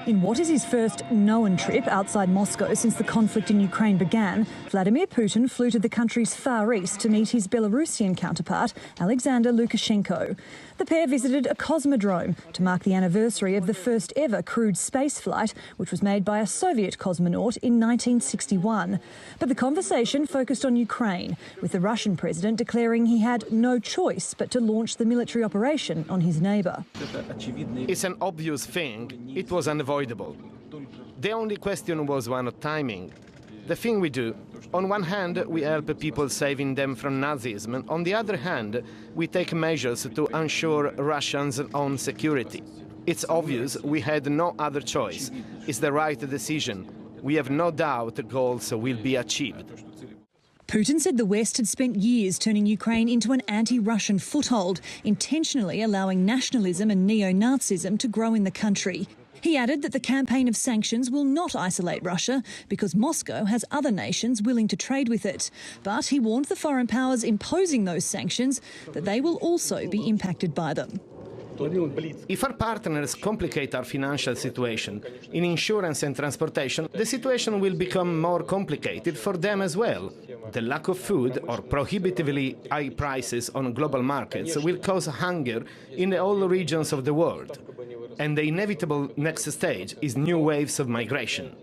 In what is his first known trip outside Moscow since the conflict in Ukraine began, Vladimir Putin flew to the country's far east to meet his Belarusian counterpart, Alexander Lukashenko. The pair visited a cosmodrome to mark the anniversary of the first ever crewed spaceflight, which was made by a Soviet cosmonaut in 1961. But the conversation focused on Ukraine, with the Russian president declaring he had no choice but to launch the military operation on his neighbour. It's an obvious thing. It was unavoidable. The only question was one of timing. The thing we do, on one hand, we help people, saving them from Nazism. On the other hand, we take measures to ensure Russians' own security. It's obvious we had no other choice. It's the right decision. We have no doubt the goals will be achieved. Putin said the West had spent years turning Ukraine into an anti-Russian foothold, intentionally allowing nationalism and neo-Nazism to grow in the country. He added that the campaign of sanctions will not isolate Russia because Moscow has other nations willing to trade with it. But he warned the foreign powers imposing those sanctions that they will also be impacted by them. If our partners complicate our financial situation in insurance and transportation, the situation will become more complicated for them as well. The lack of food or prohibitively high prices on global markets will cause hunger in all regions of the world. And the inevitable next stage is new waves of migration.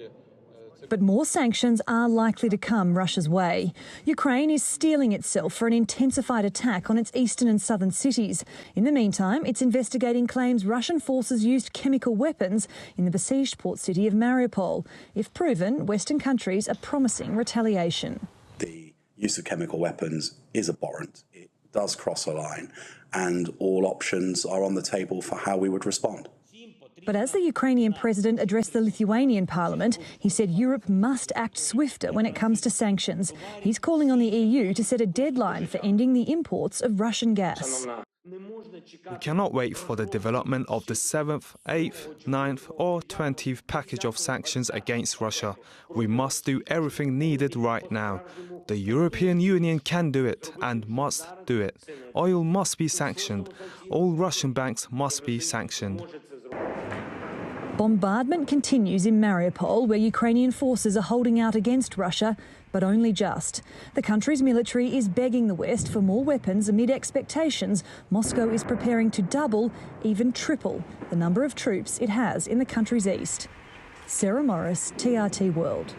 But more sanctions are likely to come Russia's way. Ukraine is steeling itself for an intensified attack on its eastern and southern cities. In the meantime, it's investigating claims Russian forces used chemical weapons in the besieged port city of Mariupol. If proven, Western countries are promising retaliation. The use of chemical weapons is abhorrent. It does cross a line, and all options are on the table for how we would respond. But as the Ukrainian president addressed the Lithuanian parliament, he said Europe must act swifter when it comes to sanctions. He's calling on the EU to set a deadline for ending the imports of Russian gas. We cannot wait for the development of the 7th, 8th, 9th or 20th package of sanctions against Russia. We must do everything needed right now. The European Union can do it and must do it. Oil must be sanctioned. All Russian banks must be sanctioned. Bombardment continues in Mariupol, where Ukrainian forces are holding out against Russia, but only just. The country's military is begging the West for more weapons amid expectations Moscow is preparing to double, even triple, the number of troops it has in the country's east. Sarah Morice, TRT World.